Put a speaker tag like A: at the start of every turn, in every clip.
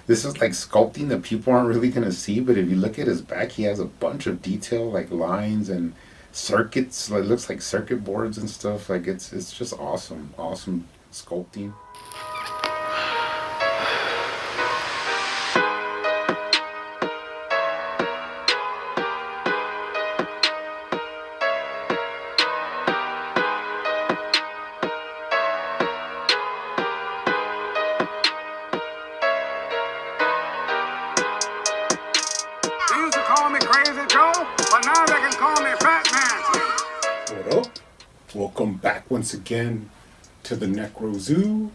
A: this is like sculpting that people aren't really gonna see, but if you look at his back, he has a bunch of detail, like lines and circuits. Like looks like circuit boards and stuff. Like it's just awesome, awesome sculpting.
B: They used to call me Crazy Joe, but now they can call me Fat Man.
A: What up? Welcome back once again to the Necro Zoo.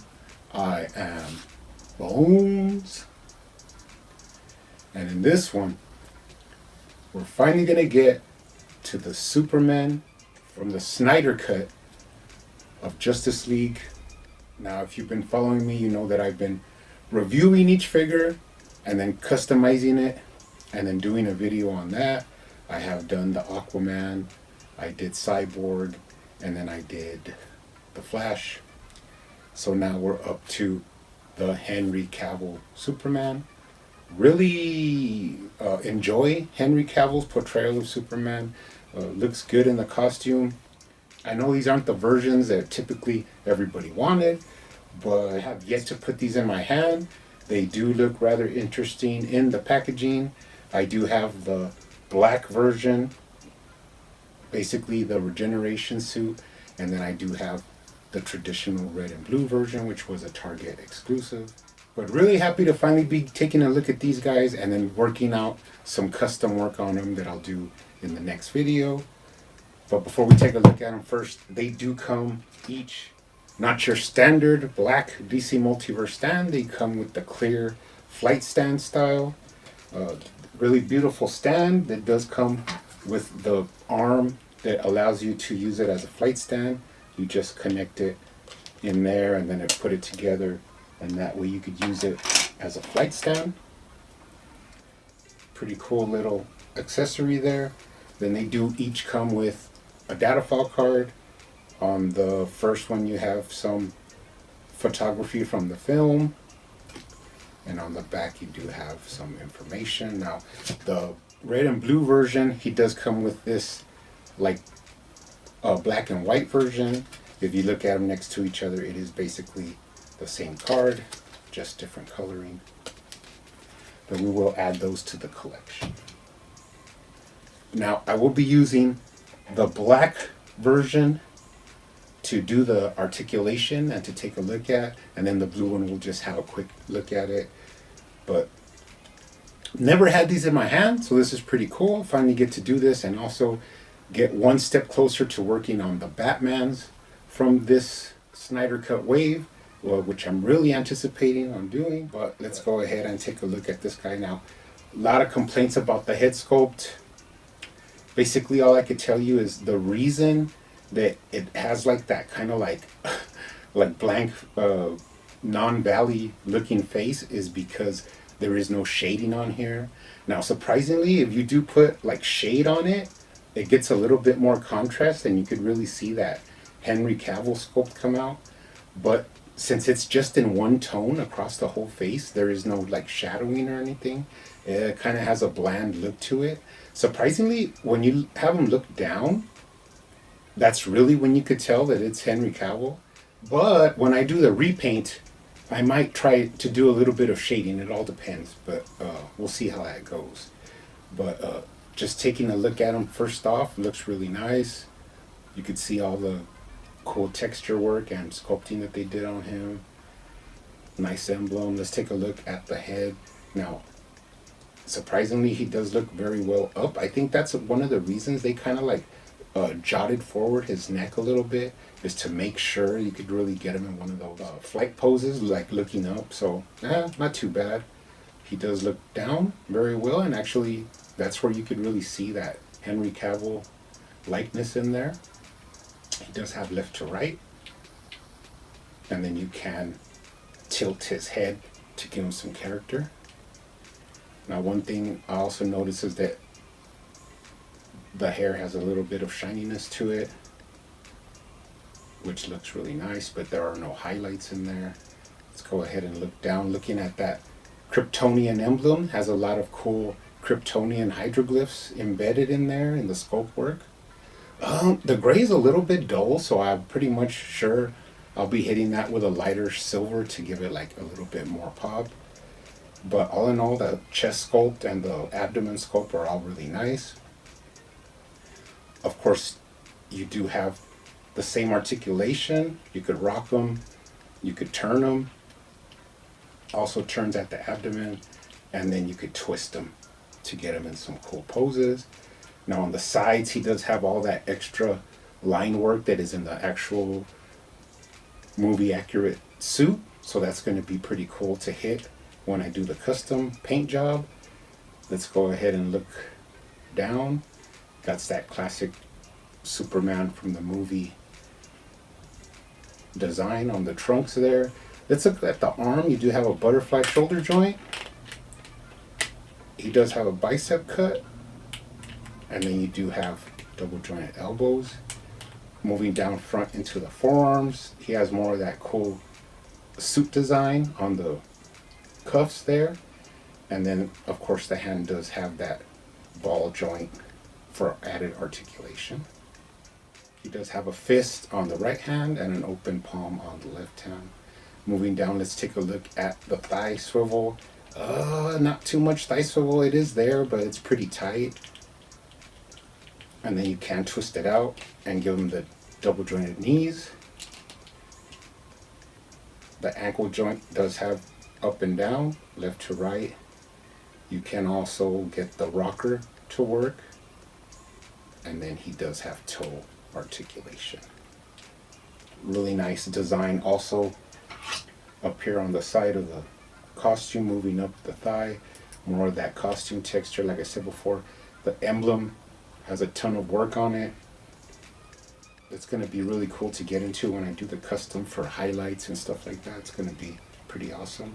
A: I am Bones. And in this one, we're finally going to get to the Superman from the Snyder cut of Justice League. Now, if you've been following me, you know that I've been reviewing each figure and then customizing it and then doing a video on that. I have done the Aquaman, I did Cyborg, and then I did the Flash. So now we're up to the Henry Cavill Superman. Really enjoy Henry Cavill's portrayal of Superman. Looks good in the costume. I know these aren't the versions that typically everybody wanted, but I have yet to put these in my hand. They do look rather interesting in the packaging. I do have the black version, basically the regeneration suit, and then I do have the traditional red and blue version, which was a Target exclusive. But really happy to finally be taking a look at these guys and then working out some custom work on them that I'll do in the next video. But before we take a look at them first, they do come each, not your standard black DC Multiverse stand. They come with the clear flight stand style. Really beautiful stand that does come with the arm that allows you to use it as a flight stand. You just connect it in there and then it put it together, and that way you could use it as a flight stand. Pretty cool little accessory there. Then they do each come with a data file card. On the first one you have some photography from the film, and on the back you do have some information. Now the red and blue version, he does come with this like a black and white version. If you look at them next to each other, it is basically the same card, just different coloring. But we will add those to the collection. Now I will be using the black version to do the articulation and to take a look at, and then the blue one will just have a quick look at it. But never had these in my hand, so this is pretty cool. Finally get to do this and also get one step closer to working on the Batmans from this Snyder Cut wave, which I'm really anticipating on doing. But let's go ahead and take a look at this guy now. A lot of complaints about the head sculpt. Basically all I could tell you is the reason that it has like that kind of like blank non-valley looking face is because there is no shading on here. Now surprisingly, if you do put like shade on it, it gets a little bit more contrast and you could really see that Henry Cavill sculpt come out. But since it's just in one tone across the whole face, there is no like shadowing or anything. It kind of has a bland look to it. Surprisingly, when you have him look down, that's really when you could tell that it's Henry Cavill. But when I do the repaint, I might try to do a little bit of shading. It all depends, but we'll see how that goes. But just taking a look at him first off, looks really nice. You could see all the cool texture work and sculpting that they did on him. Nice emblem. Let's take a look at the head. Now, surprisingly, he does look very well up. I think that's one of the reasons they kind of like jotted forward his neck a little bit, is to make sure you could really get him in one of those flight poses, like looking up. So, not too bad. He does look down very well, and actually that's where you could really see that Henry Cavill likeness in there. He does have left to right, and then you can tilt his head to give him some character. Now one thing I also notice is that the hair has a little bit of shininess to it, which looks really nice, but there are no highlights in there. Let's go ahead and look down. Looking at that Kryptonian emblem. Has a lot of cool Kryptonian hieroglyphs embedded in there in the sculpt work. The gray is a little bit dull, so I'm pretty much sure I'll be hitting that with a lighter silver to give it like a little bit more pop. But all in all, the chest sculpt and the abdomen sculpt are all really nice. Of course, you do have the same articulation. You could rock them, you could turn them. Also turns at the abdomen, and then you could twist them to get him in some cool poses. Now on the sides, he does have all that extra line work that is in the actual movie accurate suit. So that's going to be pretty cool to hit when I do the custom paint job. Let's go ahead and look down. Got that classic Superman from the movie design on the trunks there. Let's look at the arm. You do have a butterfly shoulder joint. He does have a bicep cut. And then you do have double jointed elbows. Moving down front into the forearms, he has more of that cool suit design on the cuffs there. And then, of course, the hand does have that ball joint for added articulation. He does have a fist on the right hand and an open palm on the left hand. Moving down, let's take a look at the thigh swivel. Not too much thigh swivel. It is there, but it's pretty tight. And then you can twist it out and give him the double jointed knees. The ankle joint does have up and down, left to right. You can also get the rocker to work. And then he does have toe articulation. Really nice design also up here on the side of the costume, moving up the thigh. More of that costume texture, like I said before. The emblem has a ton of work on it. It's going to be really cool to get into when I do the custom for highlights and stuff like that. It's going to be pretty awesome.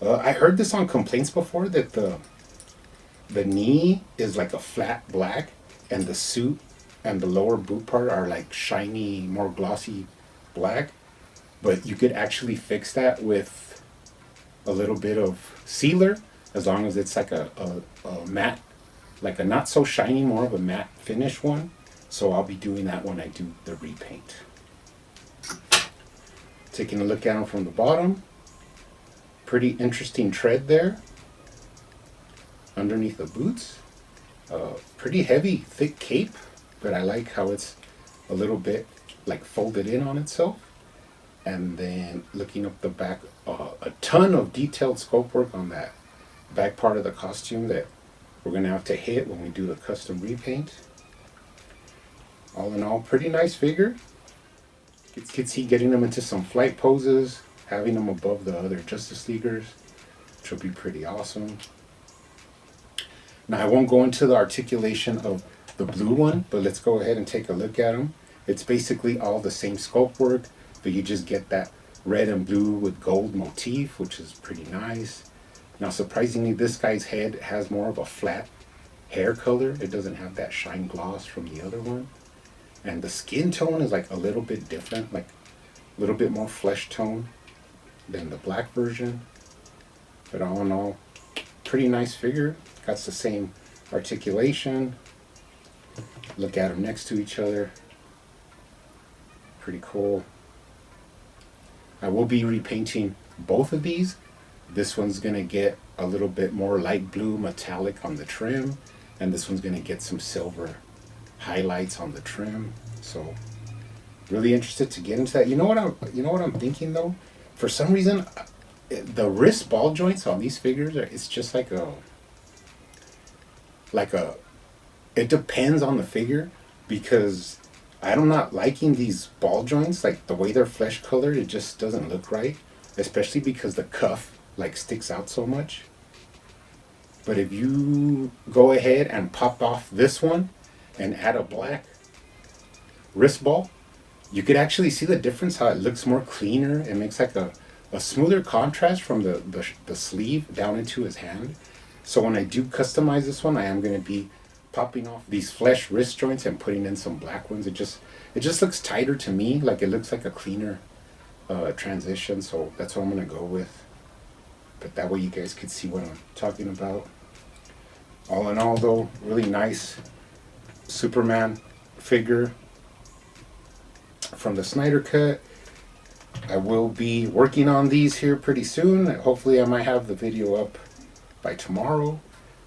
A: I heard this on complaints before that the knee is like a flat black and the suit and the lower boot part are like shiny, more glossy black. But you could actually fix that with a little bit of sealer, as long as it's like a matte, like a not so shiny, more of a matte finish one. So I'll be doing that when I do the repaint. Taking a look at them from the bottom. Pretty interesting tread there underneath the boots. Pretty heavy, thick cape, but I like how it's a little bit like folded in on itself. And then looking up the back, a ton of detailed sculpt work on that back part of the costume that we're going to have to hit when we do the custom repaint. All in all, pretty nice figure. You can see getting them into some flight poses, having them above the other Justice Leaguers, which will be pretty awesome. Now, I won't go into the articulation of the blue one, but let's go ahead and take a look at them. It's basically all the same sculpt work, but you just get that red and blue with gold motif, which is pretty nice. Now, surprisingly, this guy's head has more of a flat hair color. It doesn't have that shine gloss from the other one. And the skin tone is like a little bit different, like a little bit more flesh tone than the black version. But all in all, pretty nice figure. Got the same articulation. Look at them next to each other. Pretty cool. I will be repainting both of these. This one's going to get a little bit more light blue metallic on the trim, and this one's going to get some silver highlights on the trim. So really interested to get into that. You know what I'm thinking though? For some reason, the wrist ball joints on these figures it's just like a it depends on the figure, because I'm not liking these ball joints, like the way they're flesh colored. It just doesn't look right, especially because the cuff like sticks out so much. But if you go ahead and pop off this one and add a black wrist ball, you could actually see the difference, how it looks more cleaner. It makes like a smoother contrast from the sleeve down into his hand. So when I do customize this one, I am going to be popping off these flesh wrist joints and putting in some black ones. It just looks tighter to me. Like it looks like a cleaner transition. So that's what I'm going to go with. But that way you guys could see what I'm talking about. All in all, though, really nice Superman figure from the Snyder Cut. I will be working on these here pretty soon. Hopefully I might have the video up by tomorrow.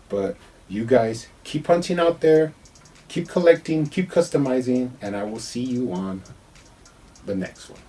A: But you guys keep hunting out there, keep collecting, keep customizing, and I will see you on the next one.